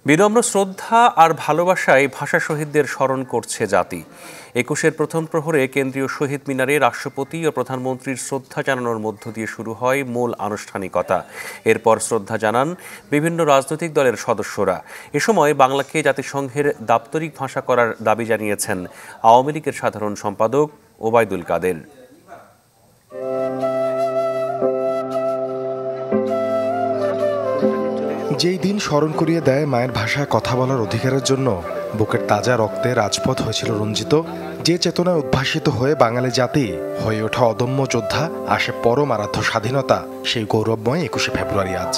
বিনম্র শ্রদ্ধা আর ভালোবাসায় ভাষা শহীদদের স্মরণ করছে জাতি। ২১-এর প্রথম প্রহরে কেন্দ্রীয় শহীদ মিনারে রাষ্ট্রপতি ও প্রধানমন্ত্রীর শ্রদ্ধা জানানোর মধ্য দিয়ে শুরু হয় মূল আনুষ্ঠানিকতা। এরপর শ্রদ্ধা জানান বিভিন্ন রাজনৈতিক দলের সদস্যরা। এ সময় বাংলাকে জাতিসংঘের দাপ্তরিক ভাষা করার দাবি জানিয়েছেন আওয়ামী লীগের সাধারণ সম্পাদক ওবায়দুল কাদের। যেই দিন স্মরণ করিয়ে দেয় মায়ের ভাষায় কথা বলার অধিকারের জন্য বুকের তাজা রক্তে রাজপথ হয়েছিল রঞ্জিত, যে চেতনায় উদ্ভাসিত হয়ে বাঙালি জাতি হয়ে ওঠা অদম্য যোদ্ধা, আসে পরম আরাধ্য স্বাধীনতা, সেই গৌরবময় ২১শে ফেব্রুয়ারি আজ।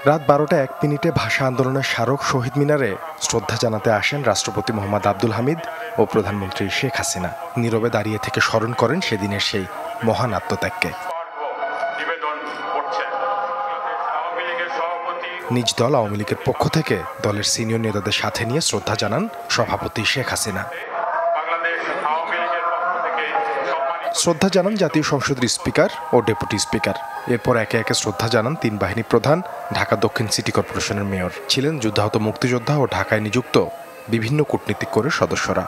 রাত ১২টা ১ মিনিটে ভাষা আন্দোলনের স্মারক শহীদ মিনারে শ্রদ্ধা জানাতে আসেন রাষ্ট্রপতি মোহাম্মদ আব্দুল হামিদ ও প্রধানমন্ত্রী শেখ হাসিনা। নীরবে দাঁড়িয়ে থেকে স্মরণ করেন সেদিনের সেই মহান আত্মত্যাগকে। নিজ দল আওয়ামী লীগের পক্ষ থেকে দলের সিনিয়র নেতাদের সাথে নিয়ে শ্রদ্ধা জানান সভাপতি শেখ হাসিনা। শ্রদ্ধা জানান জাতীয় সংসদের স্পিকার ও ডেপুটি স্পিকার। এরপর একে একে শ্রদ্ধা জানান ৩ বাহিনী প্রধান, ঢাকা দক্ষিণ সিটি কর্পোরেশনের মেয়র, ছিলেন যুদ্ধাহত মুক্তিযোদ্ধা ও ঢাকায় নিযুক্ত বিভিন্ন কূটনীতিক কোরের সদস্যরা।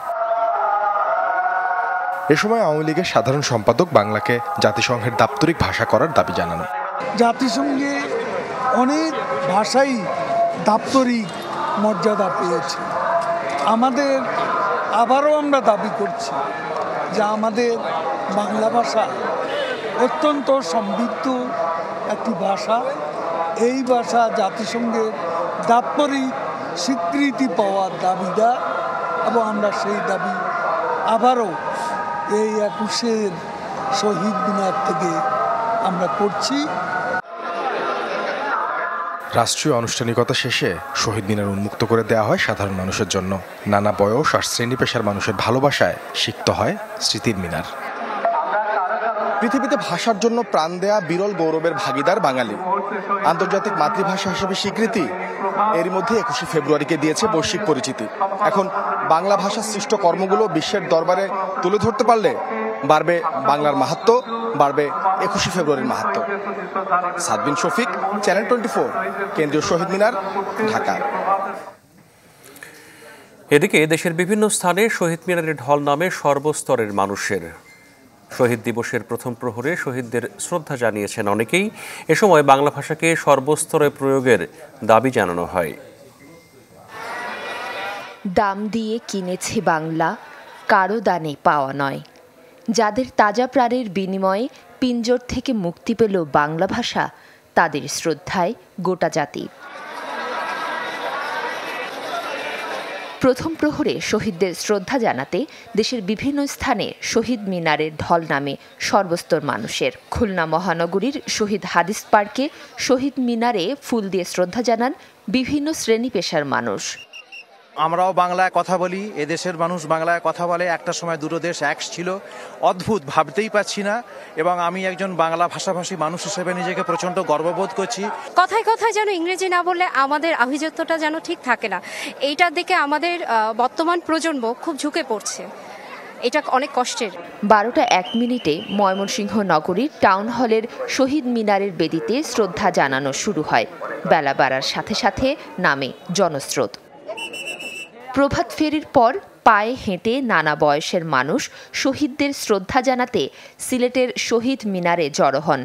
এ সময় আওয়ামী লীগের সাধারণ সম্পাদক বাংলাকে জাতিসংঘের দাপ্তরিক ভাষা করার দাবি জানান। জাতিসংঘে অনেক ভাষাই দাপ্তরিক মর্যাদা পেয়েছে। আমাদের আবারও আমরা দাবি করছি যে আমাদের বাংলা ভাষা অত্যন্ত সমৃদ্ধ একটি ভাষা। এই ভাষা জাতিসংঘের দাপ্তরিক স্বীকৃতি পাওয়ার দাবিদার এবং আমরা সেই দাবি আবারও এই ২১-এর শহীদ মিনার থেকে আমরা করছি। রাষ্ট্রীয় আনুষ্ঠানিকতা শেষে শহীদ মিনার উন্মুক্ত করে দেওয়া হয় সাধারণ মানুষের জন্য। নানা বয়স আর শ্রেণী পেশার মানুষের ভালোবাসায় সিক্ত হয় স্মৃতির মিনার। পৃথিবীতে ভাষার জন্য প্রাণ দেয়া বিরল গৌরবের ভাগিদার বাঙালি। আন্তর্জাতিক মাতৃভাষা হিসেবে স্বীকৃতি এর মধ্যে ২১শে ফেব্রুয়ারিকে দিয়েছে বৈশ্বিক পরিচিতি। এখন বাংলা ভাষার সৃষ্ট কর্মগুলো বিশ্বের দরবারে তুলে ধরতে পারলে বাড়বে বাংলার মাহাত্ম্য, বাড়বে ২১শে ফেব্রুয়ারির মাহাত্ম্য। সাদবিন শফিক, চ্যানেল 24, কেন্দ্রীয় শহীদ মিনার, ঢাকা। এদিকে দেশের বিভিন্ন স্থানে শহীদ মিনারের ঢল নামে সর্বস্তরের মানুষের। শহীদ দিবসের প্রথম প্রহরে শহীদদের শ্রদ্ধা জানিয়েছেন অনেকেই। এ সময় বাংলা ভাষাকে সর্বস্তরে প্রয়োগের দাবি জানানো হয়। দাম দিয়ে কিনেছে বাংলা, কারো দানে পাওয়া নয়। যাদের তাজা প্রাণের বিনিময়ে পিঞ্জর থেকে মুক্তি পেল বাংলা ভাষা, তাদের শ্রদ্ধায় গোটা জাতি। প্রথম প্রহরে শহীদদের শ্রদ্ধা জানাতে দেশের বিভিন্ন স্থানে শহীদ মিনারের ঢল নামে সর্বস্তর মানুষের। খুলনা মহানগরীর শহীদ হাদিস পার্কে শহীদ মিনারে ফুল দিয়ে শ্রদ্ধা জানান বিভিন্ন শ্রেণী পেশার মানুষ। আমরাও বাংলায় কথা বলি, এদেশের মানুষ বাংলায় কথা বলে। একটা সময় দুটো দেশ এক ছিল, অদ্ভুত, ভাবতেই পাচ্ছি না। এবং আমি একজন বাংলা ভাষাভাষী মানুষ হিসেবে নিজেকে প্রচণ্ড গর্ববোধ করছি। কথায় কথায় যেন ইংরেজি না বললে আমাদের আভিজাত্যটা যেন ঠিক থাকে না, এইটার দিকে আমাদের বর্তমান প্রজন্ম খুব ঝুঁকে পড়ছে। এটা অনেক কষ্টের। ১২টা ১ মিনিটে ময়মনসিংহ নগরীর টাউন হলের শহীদ মিনারের বেদিতে শ্রদ্ধা জানানো শুরু হয়। বেলা বাড়ার সাথে সাথে নামে জনস্রোত। প্রভাত ফেরির পর পায়ে হেঁটে নানা বয়সের মানুষ শহীদদের শ্রদ্ধা জানাতে সিলেটের শহীদ মিনারে জড়ো হন।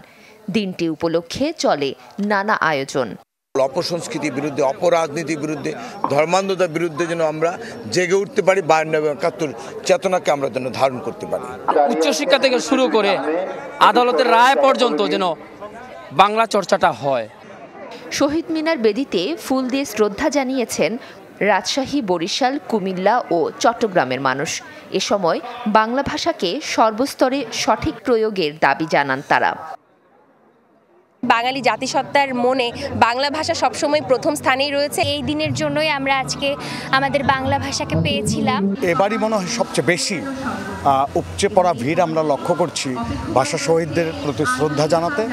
দিনটি উপলক্ষে চলে নানা আয়োজন। অপসংস্কৃতির বিরুদ্ধে, অপরাজনীতির বিরুদ্ধে, ধর্মান্ধতার বিরুদ্ধে যেন আমরা জেগে উঠতে পারি, ৭২ চেতনাকে আমরা যেন ধারণ করতে পারি। উচ্চশিক্ষা থেকে শুরু করে আদালতের রায় পর্যন্ত যেন বাংলা চর্চাটা হয়। শহীদ মিনার বেদিতে ফুল দিয়ে শ্রদ্ধা জানিয়েছেন রাজশাহী, বরিশাল, কুমিল্লা ও চট্টগ্রামের মানুষ। এ সময় বাংলা ভাষাকে সর্বস্তরে সঠিক প্রয়োগের দাবি জানান তারা। বাঙালি জাতিসত্তার মনে বাংলা ভাষা সবসময় প্রথম স্থানেই রয়েছে। এই দিনের জন্যই আমরা আজকে আমাদের বাংলা ভাষাকে পেয়েছিলাম। এবারই মনে হয় সবচেয়ে বেশি উপচে পড়া ভিড় আমরা লক্ষ্য করছি ভাষা শহীদদের প্রতি শ্রদ্ধা জানাতে।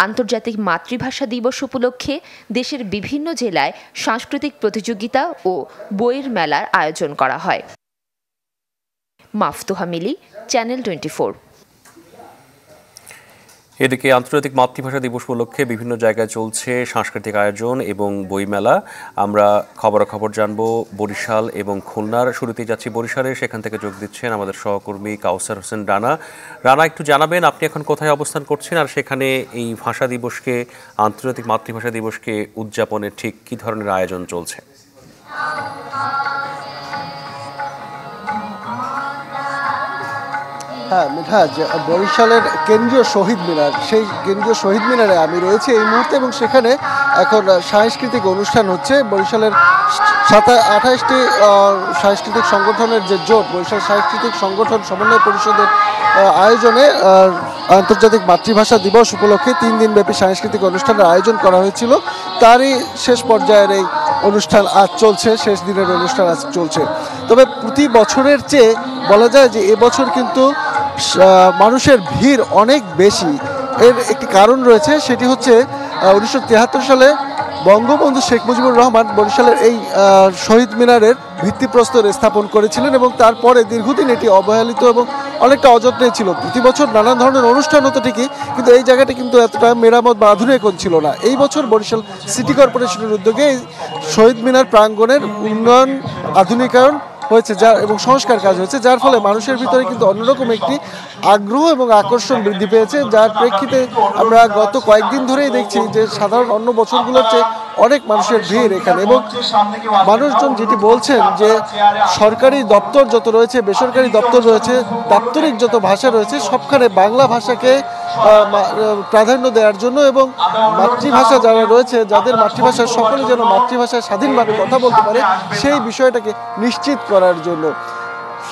আন্তর্জাতিক মাতৃভাষা দিবস উপলক্ষে দেশের বিভিন্ন জেলায় সাংস্কৃতিক প্রতিযোগিতা ও বইয়ের মেলার আয়োজন করা হয়। মাফতুহা মিলি, চ্যানেল 24। এদিকে আন্তর্জাতিক মাতৃভাষা দিবস উপলক্ষে বিভিন্ন জায়গায় চলছে সাংস্কৃতিক আয়োজন এবং বইমেলা। আমরা খবরাখবর জানবো বরিশাল এবং খুলনার। শুরুতেই যাচ্ছি বরিশালে, সেখান থেকে যোগ দিচ্ছেন আমাদের সহকর্মী কাউসার হোসেন রানা। রানা, একটু জানাবেন আপনি এখন কোথায় অবস্থান করছেন, আর সেখানে এই ভাষা দিবসকে, আন্তর্জাতিক মাতৃভাষা দিবসকে উদযাপনের ঠিক কী ধরনের আয়োজন চলছে? হ্যাঁ মিনহাজ, বরিশালের কেন্দ্রীয় শহীদ মিনার, সেই কেন্দ্রীয় শহীদ মিনারে আমি রয়েছি এই মুহূর্তে এবং সেখানে এখন সাংস্কৃতিক অনুষ্ঠান হচ্ছে। বরিশালের 28টি সাংস্কৃতিক সংগঠনের যে জোট, বরিশাল সাংস্কৃতিক সংগঠন সমন্বয় পরিষদের আয়োজনে আন্তর্জাতিক মাতৃভাষা দিবস উপলক্ষে 3 দিনব্যাপী সাংস্কৃতিক অনুষ্ঠানের আয়োজন করা হয়েছিল। তারই শেষ পর্যায়ের এই অনুষ্ঠান আজ চলছে, শেষ দিনের অনুষ্ঠান আজ চলছে। তবে প্রতি বছরের চেয়ে বলা যায় যে এবছর কিন্তু মানুষের ভিড় অনেক বেশি। এর একটি কারণ রয়েছে, সেটি হচ্ছে 1973 সালে বঙ্গবন্ধু শেখ মুজিবুর রহমান বরিশালের এই শহীদ মিনারের ভিত্তিপ্রস্তর স্থাপন করেছিলেন এবং তারপরে দীর্ঘদিন এটি অবহেলিত এবং অনেকটা অযত্নে ছিল। প্রতি বছর নানান ধরনের অনুষ্ঠান হতো ঠিকই, কিন্তু এই জায়গাটি কিন্তু এতটা মেরামত বা আধুনিকরণ ছিল না। এই বছর বরিশাল সিটি কর্পোরেশনের উদ্যোগে শহীদ মিনার প্রাঙ্গণের উন্নয়ন, আধুনিকায়ন হয়েছে এবং সংস্কার কাজ হয়েছে, যার ফলে মানুষের ভিতরে কিন্তু অন্যরকম একটি আগ্রহ এবং আকর্ষণ বৃদ্ধি পেয়েছে, যার প্রেক্ষিতে আমরা গত কয়েকদিন ধরেই দেখছি যে সাধারণ অন্য বছরগুলোর চেয়ে অনেক মানুষের ভিড় এখানে। এবং মানুষজন যেটি বলছেন যে সরকারি দপ্তর যত রয়েছে, বেসরকারি দপ্তর রয়েছে, দাপ্তরিক যত ভাষা রয়েছে, সবখানে বাংলা ভাষাকে প্রাধান্য দেওয়ার জন্য এবং মাতৃভাষা যারা রয়েছে, যাদের মাতৃভাষা, সকলে যেন মাতৃভাষায় স্বাধীনভাবে কথা বলতে পারে, সেই বিষয়টাকে নিশ্চিত করার জন্য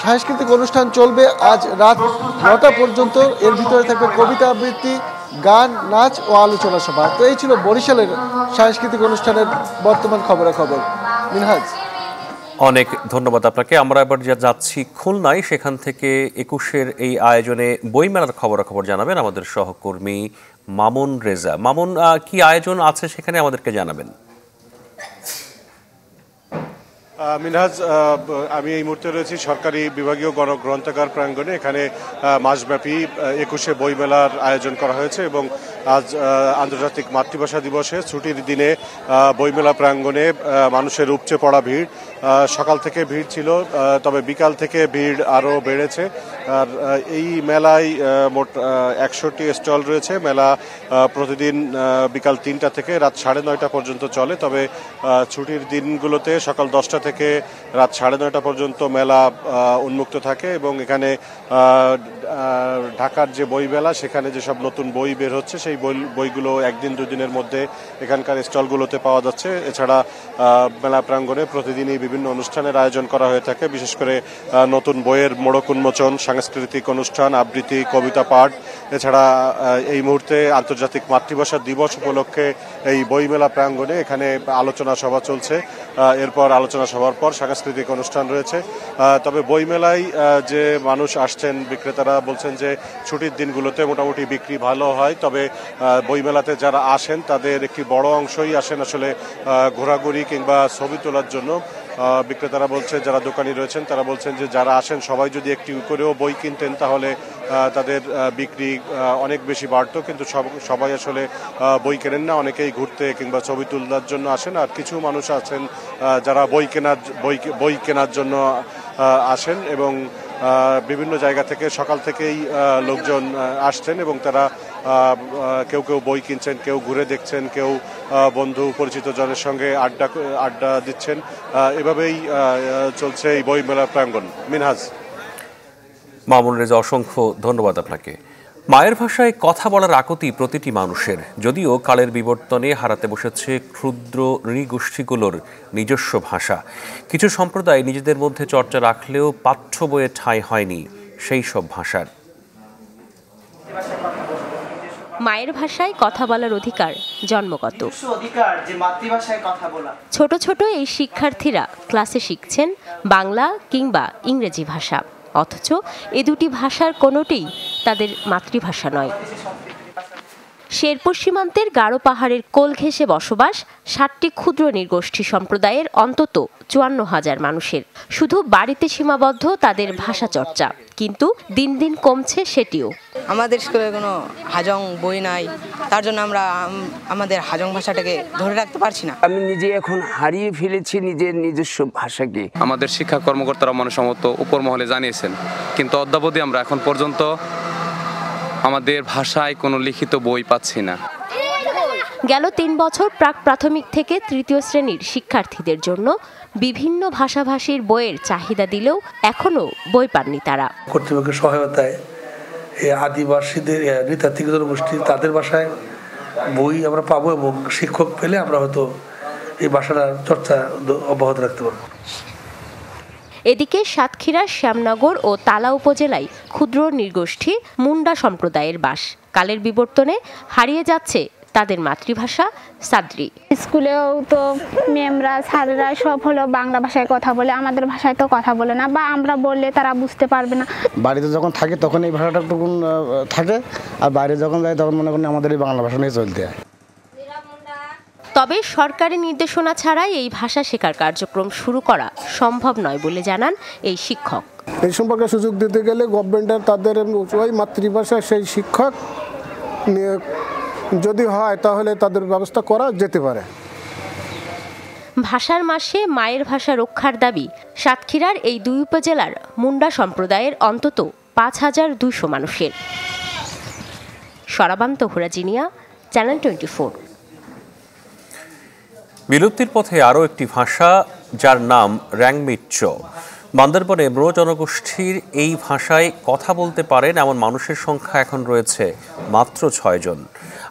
সাংস্কৃতিক অনুষ্ঠান চলবে আজ রাত 9টা পর্যন্ত। এর ভিতরে থাকবে কবিতা আবৃত্তি, গান, নাচ ও আলোচনা সভা। তো এই ছিল বরিশালের সাংস্কৃতিক অনুষ্ঠানের বর্তমান খবরাখবর। মিনহাজ, অনেক ধন্যবাদ আপনাকে। আমরা এবার যাচ্ছি খুলনায়, সেখান থেকে 21-এর এই আয়োজনে বইমেলার খবরাখবর জানাবেন আমাদের সহকর্মী মামুন রেজা। মামুন, কি আয়োজন আছে সেখানে আমাদেরকে জানাবেন। মিনহাজ, আমি এই মুহূর্তে রয়েছি সরকারি বিভাগীয় গণগ্রন্থাগার প্রাঙ্গণে। এখানে মাসব্যাপী 21শে বইমেলার আয়োজন করা হয়েছে এবং আজ আন্তর্জাতিক মাতৃভাষা দিবসে ছুটির দিনে বইমেলা প্রাঙ্গণে মানুষের উপচে পড়া ভিড়। সকাল থেকে ভিড় ছিল, তবে বিকাল থেকে ভিড় আরও বেড়েছে। আর এই মেলায় মোট 100টি স্টল রয়েছে। মেলা প্রতিদিন বিকাল 3টা থেকে রাত 9:30 পর্যন্ত চলে, তবে ছুটির দিনগুলোতে সকাল 10টা থেকে রাত 9:30 পর্যন্ত মেলা উন্মুক্ত থাকে এবং এখানে ঢাকার যে বই মেলা, সেখানে যেসব নতুন বই বের হচ্ছে সেই বইগুলো 1 দিন 2 দিনের মধ্যে এখানকার স্টলগুলোতে পাওয়া যাচ্ছে। এছাড়া মেলা প্রাঙ্গণে প্রতিদিনই বিভিন্ন অনুষ্ঠানের আয়োজন করা হয়ে থাকে, বিশেষ করে নতুন বইয়ের মোড়ক উন্মোচন, সাংস্কৃতিক অনুষ্ঠান, আবৃত্তি, কবিতা পাঠ। এছাড়া এই মুহূর্তে আন্তর্জাতিক মাতৃভাষা দিবস উপলক্ষে এই বইমেলা প্রাঙ্গণে এখানে আলোচনা সভা চলছে। এরপর আলোচনা সভার পর সাংস্কৃতিক অনুষ্ঠান রয়েছে। তবে বইমেলায় যে মানুষ আসছেন, বিক্রেতারা বলছেন যে ছুটির দিনগুলোতে মোটামুটি বিক্রি ভালো হয়, তবে বইমেলাতে যারা আসেন তাদের একটি বড় অংশই আসেন আসলে ঘোরাঘুরি কিংবা ছবি তোলার জন্য। বিক্রেতারা বলছে, যারা দোকানি রয়েছেন তারা বলছেন যে যারা আসেন সবাই যদি একটি করেও বই কিনতেন তাহলে তাদের বিক্রি অনেক বেশি বাড়তো, কিন্তু সবাই আসলে বই কেনেন না। অনেকেই ঘুরতে কিংবা ছবি তোলার জন্য আসেন, আর কিছু মানুষ আছেন যারা বই কেনার জন্য আসেন এবং বিভিন্ন জায়গা থেকে সকাল থেকেই লোকজন আসছেন এবং তারা কেউ কেউ বই কিনছেন, কেউ ঘুরে দেখছেন, কেউ বন্ধু পরিচিত জনের সঙ্গে আড্ডা দিচ্ছেন। এভাবেই চলছে এই বই মেলা প্রাঙ্গণ। মিনহাজ, মামুন রেজা, অসংখ্য ধন্যবাদ আপনাকে। মায়ের ভাষায় কথা বলার আকুতি প্রতিটি মানুষের, যদিও কালের বিবর্তনে হারাতে বসেছে ক্ষুদ্র নৃগোষ্ঠীগুলোর নিজস্ব ভাষা। কিছু সম্প্রদায় নিজেদের মধ্যে চর্চা রাখলেও পাঠ্য বইয়ে ঠাঁই হয়নি সেই সব ভাষার। মায়ের ভাষায় কথা বলার অধিকার জন্মগত। ছোট ছোট এই শিক্ষার্থীরা ক্লাসে শিখছেন বাংলা কিংবা ইংরেজি ভাষা, অথচ এ দুটি ভাষার কোনোটিই তাদের মাতৃভাষা নয়। শেরপুর সীমান্তের গারো পাহাড়ের কোল ঘেঁষে বসবাস 60টি ক্ষুদ্র নৃগোষ্ঠী সম্প্রদায়ের অন্তত 54,000 মানুষের। শুধু বাড়িতে সীমাবদ্ধ তাদের ভাষা চর্চা, কিন্তু দিন দিন কমছে সেটিও। আমাদের স্কুলে কোনো হাজং বই নাই, তার জন্য আমরা আমাদের হাজং ভাষাটাকে ধরে রাখতে পারছি না। আমি নিজে এখন হারিয়ে ফেলেছি নিজের নিজস্ব ভাষাকে। আমাদের শিক্ষা কর্মকর্তারা মনসম্মত উপর মহলে জানিয়েছেন, কিন্তু অদ্যাবধি আমরা এখন পর্যন্ত আমাদের ভাষায় কোনো লিখিত বই পাচ্ছি না। গেল 3 বছর প্রাক প্রাথমিক থেকে তৃতীয় শ্রেণীর শিক্ষার্থীদের জন্য বিভিন্ন ভাষাভাষীর বইয়ের চাহিদা দিলেও এখনো বই পাননি তারা। কর্তৃপক্ষের সহায়তায় এই আদিবাসীদের নৃতাত্ত্বিক জনগোষ্ঠী তাদের ভাষায় বই আমরা পাবো এবং শিক্ষক পেলে আমরা হয়তো এই ভাষাটার চর্চা অব্যাহত রাখতে পারবো। এদিকে সাতক্ষীরার শ্যামনগর ও তালা উপজেলায় ক্ষুদ্র নৃগোষ্ঠী মুন্ডা সম্প্রদায়ের বাস। কালের বিবর্তনে হারিয়ে যাচ্ছে তাদের মাতৃভাষা সাদ্রি। স্কুলেও তো ম্যামরা স্যাররা সব হলো বাংলা ভাষায় কথা বলে, আমাদের ভাষায় তো কথা বলে না, বা আমরা বললে তারা বুঝতে পারবে না। বাড়িতে যখন থাকে তখন এই ভাষাটা তখন থাকে, আর বাইরে যখন যায় তখন মনে করেন আমাদের এই বাংলা ভাষা নিয়ে চলতে হয়। তবে সরকারি নির্দেশনা ছাড়াই এই ভাষা শেখার কার্যক্রম শুরু করা সম্ভব নয় বলে জানান এই শিক্ষক। এই সম্পর্কে সুযোগ দিতে গেলে গভর্নমেন্টের তাদের ওই মাতৃভাষা সেই শিক্ষক যদি হয় তাহলে তাদের ব্যবস্থা করা যেতে পারে। ভাষার মাসে মায়ের ভাষা রক্ষার দাবি সাতক্ষীরার এই 2 উপজেলার মুন্ডা সম্প্রদায়ের অন্তত 5200 মানুষের। সরাবান্ত হুরাজিনিয়া, চ্যানেল 24। বিলুপ্তির পথে আরও একটি ভাষা, যার নাম র্যাংমিচ্চ। বান্দরবনে ব্রো জনগোষ্ঠীর এই ভাষায় কথা বলতে পারেন এমন মানুষের সংখ্যা এখন রয়েছে মাত্র 6 জন।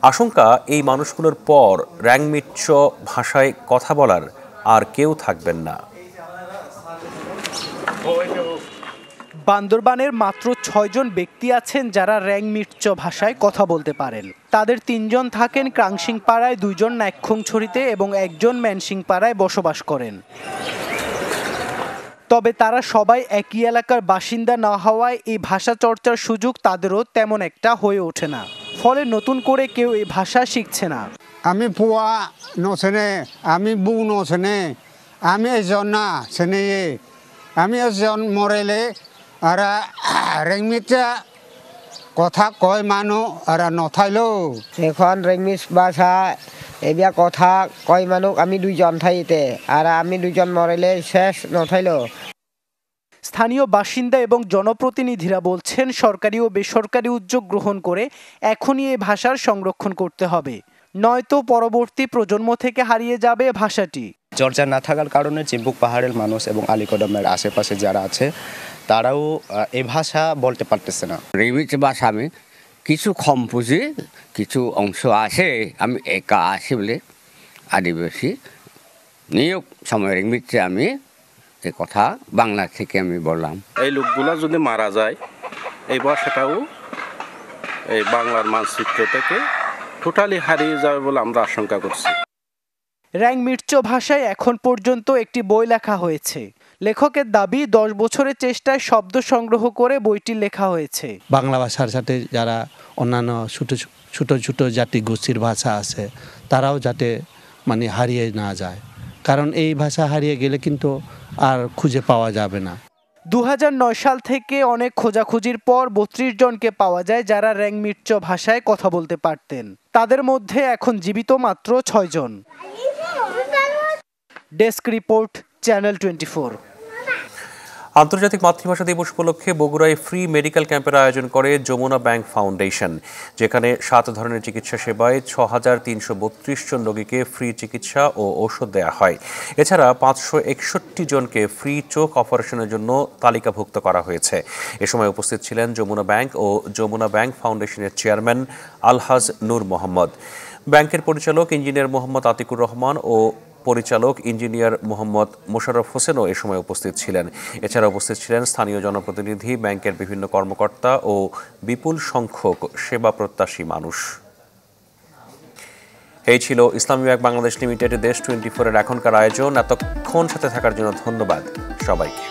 আশঙ্কা এই মানুষগুলোর পর র্যাংমিচ্চ ভাষায় কথা বলার আর কেউ থাকবেন না। বান্দরবানের মাত্র 6 জন ব্যক্তি আছেন যারা র্যাংমিচ্চ ভাষায় কথা বলতে পারেন। তাদের 3 জন থাকেন ক্রাংশিং পাড়ায়, 2 জন নাইক্ষুংছড়িতে এবং 1 জন ম্যানসিং পাড়ায় বসবাস করেন। তবে তারা সবাই একই এলাকার বাসিন্দা না হওয়ায় এই ভাষা চর্চার সুযোগ তাদেরও তেমন একটা হয়ে ওঠে না। ফলে নতুন করে কেউ এই ভাষা শিখছে না। আমি পুয়া নছেনে, আমি বউ নছেনে, আমি এজন না সেনে, আমি এজন মরেলে আর রেংমিচা কথা কয় মানুষ আর নথাইলো। এখন রেংমিচ ভাষা এবিয়া কথা কয় মানুষ আমি 2 জন থাইতে, আর আমি 2 জন মরেলে শেষ নথাইলো। স্থানীয় বাসিন্দা এবং জনপ্রতিনিধিরা বলছেন সরকারি ও বেসরকারি উদ্যোগ গ্রহণ করে এখনই এই ভাষার সংরক্ষণ করতে হবে, নয়তো পরবর্তী প্রজন্ম থেকে হারিয়ে যাবে ভাষাটি। চর্চা না থাকার কারণে চিম্বুক পাহাড়ের মানুষ এবং আলীকদমের আশেপাশে যারা আছে তারাও এই ভাষা বলতে পারতেছে না। রেংমিচ ভাষা আমি কিছু কম বুঝি, কিছু অংশ আসে, আমি একা আসি বলে আদিবাসী নিয়োগ সময় রেংমিচে আমি এই কথা বাংলা থেকে আমি বললাম। এই লোকগুলা যদি মারা যায় এই ভাষাটাও এই বাংলার মানচিত্র থেকে টোটালি হারিয়ে যাবে বলে আমরা আশঙ্কা করছি। র্যাংমিচ্চ ভাষায় এখন পর্যন্ত একটি বই লেখা হয়েছে। লেখকের দাবি 10 বছরের চেষ্টায় শব্দ সংগ্রহ করে বইটি লেখা হয়েছে। বাংলা ভাষার সাথে যারা অন্যান্য ছোট ছোট জাতি গোষ্ঠীর ভাষা আছে তারাও যাতে মানে হারিয়ে না যায়, কারণ এই ভাষা হারিয়ে গেলে কিন্তু আর খুঁজে পাওয়া যাবে না। 2009 সাল থেকে অনেক খোঁজাখুঁজির পর 32 জনকে পাওয়া যায় যারা র্যাংমিচ্চ ভাষায় কথা বলতে পারতেন। তাদের মধ্যে এখন জীবিত মাত্র 6 জন। Desk report, channel 24। আন্তর্জাতিক মাতৃভাষা দিবস উপলক্ষে বগুড়ায় ফ্রি মেডিকেল ক্যাম্পের আয়োজন করে যমুনা ব্যাংক ফাউন্ডেশন, যেখানে 7 ধরনের চিকিৎসা সেবায় 6332 জন রোগীকে ফ্রি চিকিৎসা ও ঔষধ দেওয়া হয়। এছাড়া 561 জনকে ফ্রি চোখ অপারেশনের জন্য তালিকাভুক্ত করা হয়েছে। এ সময় উপস্থিত ছিলেন যমুনা ব্যাংক ও যমুনা ব্যাংক ফাউন্ডেশনের চেয়ারম্যান আলহাজ নূর মোহাম্মদ, ব্যাংকের পরিচালক ইঞ্জিনিয়ার মোহাম্মদ আতিকুর রহমান ও পরিচালক ইঞ্জিনিয়ার মোহাম্মদ মোশাররফ হোসেনও এ সময় উপস্থিত ছিলেন। এছাড়া উপস্থিত ছিলেন স্থানীয় জনপ্রতিনিধি, ব্যাংকের বিভিন্ন কর্মকর্তা ও বিপুল সংখ্যক সেবা প্রত্যাশী মানুষ। এই ছিল ইসলামী ব্যাংক বাংলাদেশ লিমিটেড দেশ 24-এর এখনকার আয়োজন। এতক্ষণ সাথে থাকার জন্য ধন্যবাদ সবাইকে।